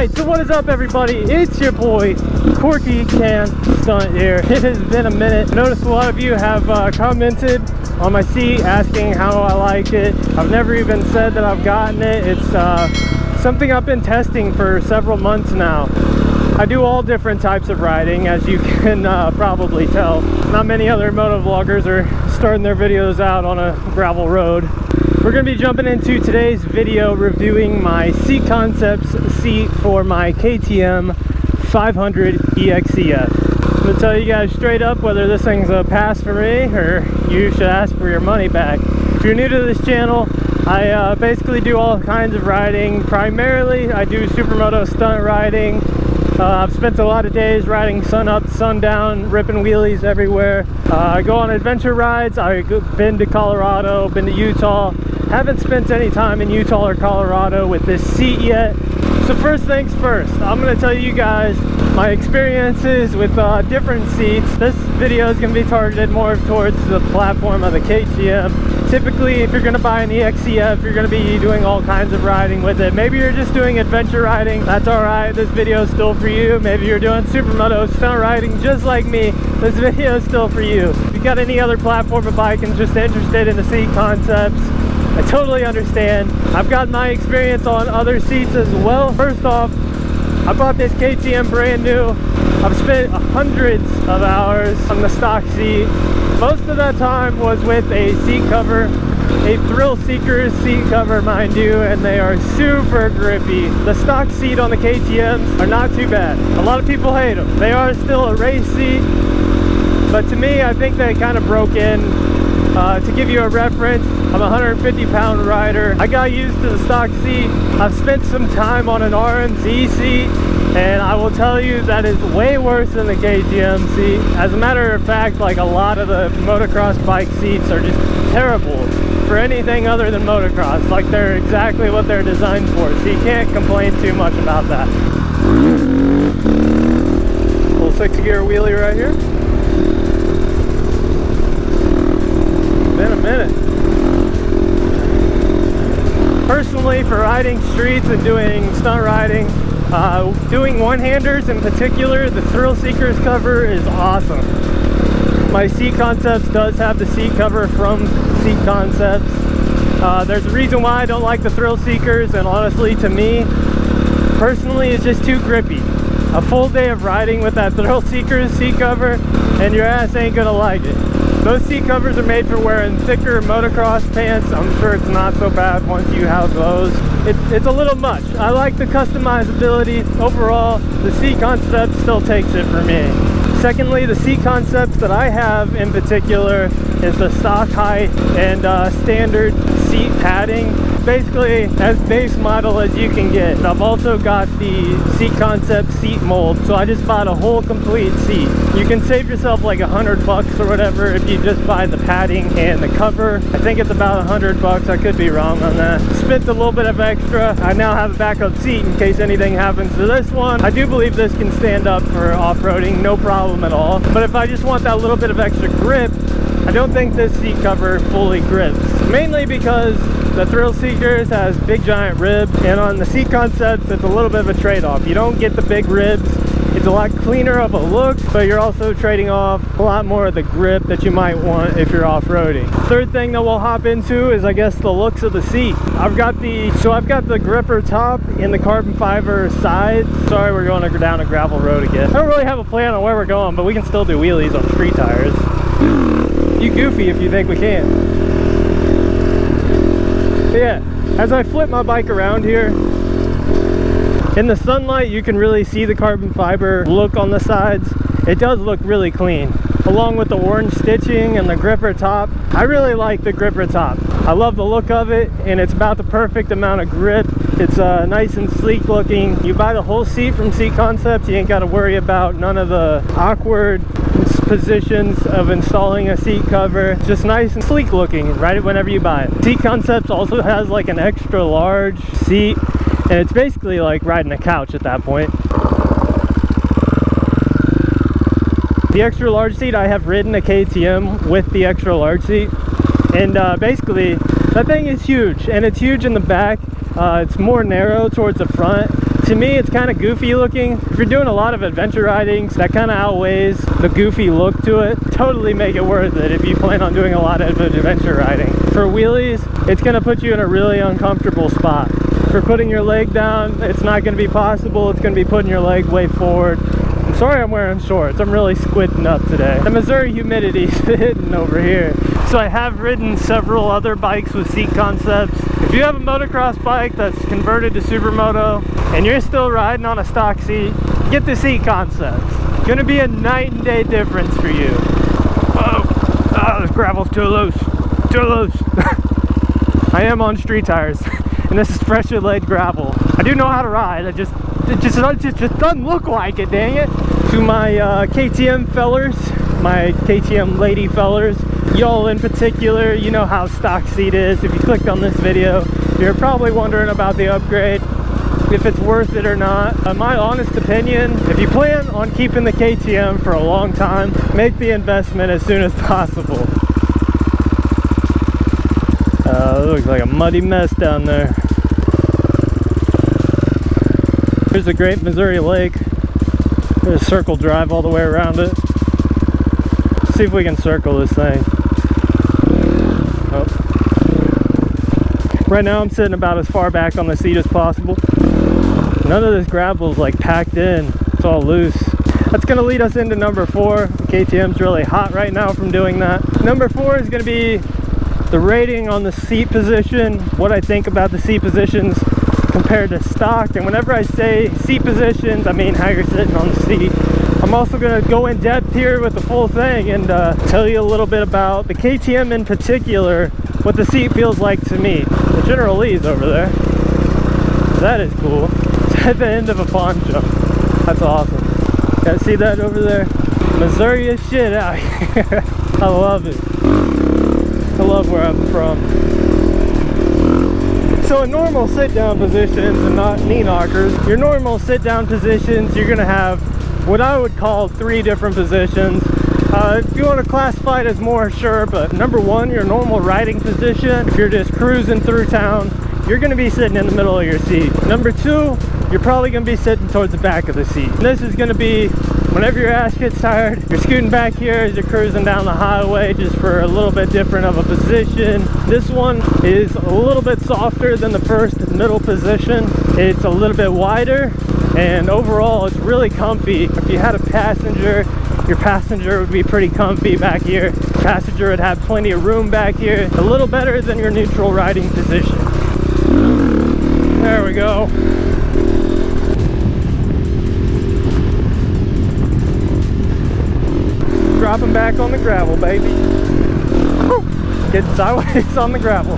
Alright, so what is up everybody? It's your boy, Corky Can Stunt here. It has been a minute. I noticed a lot of you have commented on my seat asking how I like it. I've never even said that I've gotten it. It's something I've been testing for several months now. I do all different types of riding, as you can probably tell. Not many other moto vloggers are starting their videos out on a gravel road. We're going to be jumping into today's video reviewing my Seat Concepts seat for my KTM 500 EXC-F. I'm going to tell you guys straight up whether this thing's a pass for me or you should ask for your money back. If you're new to this channel, I basically do all kinds of riding. Primarily, I do supermoto stunt riding. I've spent a lot of days riding sun up, sun down, ripping wheelies everywhere. I go on adventure rides. I've been to Colorado, been to Utah. Haven't spent any time in Utah or Colorado with this seat yet. So first things first, I'm going to tell you guys my experiences with different seats. This video is going to be targeted more towards the platform of the KTM. Typically, if you're going to buy an EXC-F, you're going to be doing all kinds of riding with it. Maybe you're just doing adventure riding. That's alright. This video is still for you. Maybe you're doing supermoto stunt riding just like me. This video is still for you. If you got any other platform of bike and just interested in the seat concepts, I totally understand. I've got my experience on other seats as well. First off, I bought this KTM brand new. I've spent hundreds of hours on the stock seat. Most of that time was with a seat cover, a Thrill Seeker seat cover, mind you, and they are super grippy. The stock seat on the KTMs are not too bad. A lot of people hate them. They are still a race seat, but to me, I think they kind of broke in. To give you a reference, I'm a 150-pound rider. I got used to the stock seat. I've spent some time on an RMZ seat, and I will tell you that is way worse than the KTM seat. As a matter of fact, like a lot of the motocross bike seats are just terrible for anything other than motocross. Like they're exactly what they're designed for, so you can't complain too much about that. Little 6-gear wheelie right here. Been a minute. Personally, for riding streets and doing stunt riding, doing one-handers in particular, the Thrill Seekers cover is awesome. My Seat Concepts does have the seat cover from Seat Concepts. There's a reason why I don't like the Thrill Seekers, and honestly, to me, personally, it's just too grippy. A full day of riding with that Thrill Seekers seat cover, and your ass ain't gonna like it. Those seat covers are made for wearing thicker motocross pants. I'm sure it's not so bad once you have those. It's a little much. I like the customizability. Overall, the Seat Concept still takes it for me. Secondly, the Seat Concepts that I have in particular is the stock height and standard seat padding. Basically as base model as you can get. I've also got the Seat Concept seat mold, so I just bought a whole complete seat. You can save yourself like $100 or whatever if you just buy the padding and the cover. I think it's about $100. I could be wrong on that. Spent a little bit of extra. I now have a backup seat in case anything happens to this one. I do believe this can stand up for off-roading, no problem at all. But if I just want that little bit of extra grip, I don't think this seat cover fully grips. Mainly because the Thrill Seekers has big giant ribs, and on the Seat Concepts it's a little bit of a trade-off. You don't get the big ribs. It's a lot cleaner of a look, but you're also trading off a lot more of the grip that you might want if you're off-roading. Third thing that we'll hop into is, I guess, the looks of the seat. I've got the gripper top in the carbon fiber sides. Sorry, we're going down a gravel road again. I don't really have a plan on where we're going, but we can still do wheelies on street tires. You goofy if you think we can. But yeah, as I flip my bike around here, in the sunlight you can really see the carbon fiber look on the sides. It does look really clean. Along with the orange stitching and the gripper top, I really like the gripper top. I love the look of it, and it's about the perfect amount of grip. It's nice and sleek looking. You buy the whole seat from Seat Concepts, you ain't got to worry about none of the awkward positions of installing a seat cover. It's just nice and sleek looking right whenever you buy it. Seat Concepts also has like an extra large seat, and it's basically like riding a couch at that point. The extra large seat, I have ridden a KTM with the extra large seat, and basically that thing is huge, and it's huge in the back. It's more narrow towards the front, To me, it's kind of goofy looking. If you're doing a lot of adventure riding, that kind of outweighs the goofy look to it. Totally make it worth it if you plan on doing a lot of adventure riding. For wheelies, it's going to put you in a really uncomfortable spot. For putting your leg down, it's not going to be possible. It's going to be putting your leg way forward. I'm sorry I'm wearing shorts. I'm really squinting up today. The Missouri humidity is hitting over here. So I have ridden several other bikes with seat concepts. If you have a motocross bike that's converted to supermoto and you're still riding on a stock seat, get the seat concepts. It's gonna be a night and day difference for you. Oh, this gravel's too loose. Too loose. I am on street tires and this is freshly laid gravel. I do know how to ride. It just doesn't look like it, dang it. To my KTM fellers, my KTM lady fellers, y'all in particular, you know how stock seat is. If you clicked on this video, you're probably wondering about the upgrade, if it's worth it or not. My honest opinion, if you plan on keeping the KTM for a long time, make the investment as soon as possible. It looks like a muddy mess down there. Here's a great Missouri lake. There's a circle drive all the way around it. Let's see if we can circle this thing. Oh. Right now I'm sitting about as far back on the seat as possible. None of this gravel is like packed in. It's all loose. That's going to lead us into number 4. KTM's really hot right now from doing that. Number 4 is going to be the rating on the seat position, what I think about the seat positions compared to stock. And whenever I say seat positions, I mean how you're sitting on the seat. I'm also going to go in depth here with the full thing and tell you a little bit about the KTM in particular, what the seat feels like to me. The General Lee's over there. That is cool. It's at the end of a pond jump. That's awesome. Guys, see that over there? Missouri is shit out here. I love it. I love where I'm from. So in normal sit-down positions, and not knee knockers, your normal sit-down positions, you're gonna have what I would call 3 different positions. If you want to classify it as more, sure, but number 1, your normal riding position. If you're just cruising through town, you're gonna be sitting in the middle of your seat. Number 2, you're probably gonna be sitting towards the back of the seat. And this is gonna be whenever your ass gets tired, you're scooting back here as you're cruising down the highway, just for a little bit different of a position. This one is a little bit softer than the first middle position. It's a little bit wider, and overall it's really comfy. If you had a passenger, your passenger would be pretty comfy back here. Passenger would have plenty of room back here. A little better than your neutral riding position. There we go. Dropping back on the gravel, baby. Woo! Getting sideways on the gravel.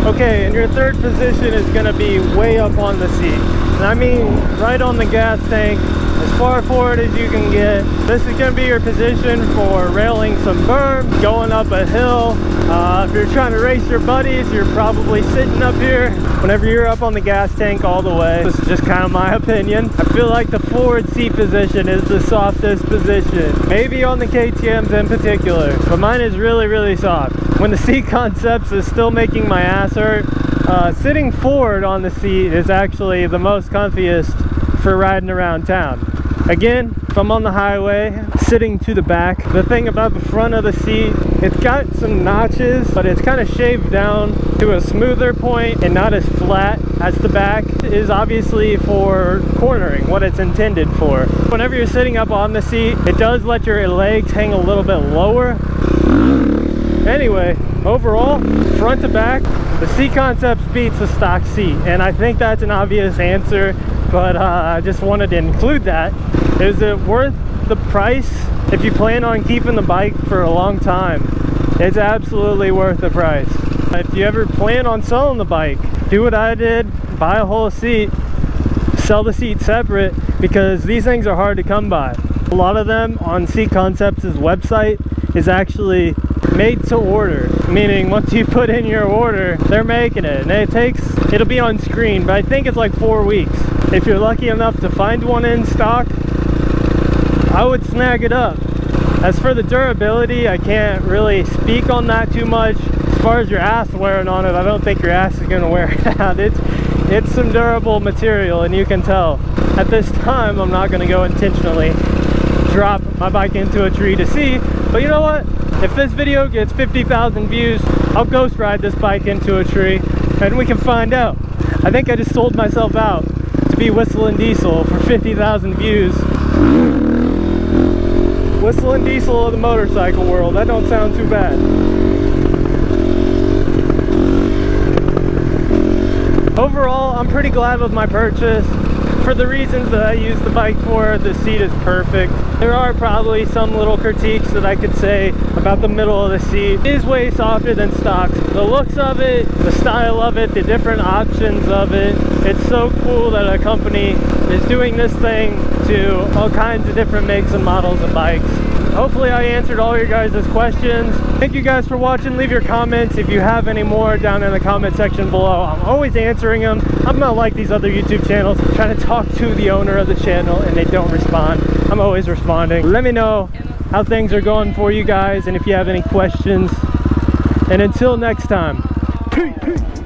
Okay, and your third position is gonna be way up on the seat. And I mean right on the gas tank, as far forward as you can get. This is gonna be your position for railing some berms, going up a hill. If you're trying to race your buddies, you're probably sitting up here whenever you're up on the gas tank all the way. This is just kind of my opinion. I feel like the forward seat position is the softest position, maybe on the KTMs in particular, but mine is really, really soft. When the seat concepts is still making my ass hurt, sitting forward on the seat is actually the most comfiest for riding around town. Again, if I'm on the highway, sitting to the back, the thing about the front of the seat, it's got some notches, but it's kind of shaved down to a smoother point and not as flat as the back. It is obviously for cornering, what it's intended for. Whenever you're sitting up on the seat, it does let your legs hang a little bit lower. Anyway, overall, front to back, the seat concepts beats the stock seat, and I think that's an obvious answer, but I just wanted to include that. Is it worth the price? If you plan on keeping the bike for a long time, it's absolutely worth the price. If you ever plan on selling the bike, do what I did, buy a whole seat, sell the seat separate, because these things are hard to come by. A lot of them on Seat Concepts' website is actually made to order, meaning once you put in your order, they're making it, and it'll be on screen, but I think it's like 4 weeks. If you're lucky enough to find one in stock, I would snag it up. As for the durability, I can't really speak on that too much. As far as your ass wearing on it, I don't think your ass is gonna wear it out. It's some durable material, and you can tell. At this time, I'm not going to go intentionally drop my bike into a tree to see, but you know what? If this video gets 50,000 views, I'll ghost ride this bike into a tree, and we can find out. I think I just sold myself out to be Whistling Diesel for 50,000 views. Whistling Diesel of the motorcycle world. That don't sound too bad. Overall, I'm pretty glad with my purchase. For the reasons that I use the bike for, the seat is perfect. There are probably some little critiques that I could say about the middle of the seat. It is way softer than stock. The looks of it, the style of it, the different options of it. It's so cool that a company is doing this thing to all kinds of different makes and models of bikes. Hopefully I answered all your guys' questions. Thank you guys for watching. Leave your comments if you have any more down in the comment section below. I'm always answering them. I'm not like these other YouTube channels trying to talk to the owner of the channel and they don't respond. I'm always responding. Let me know how things are going for you guys and if you have any questions. And until next time, peace.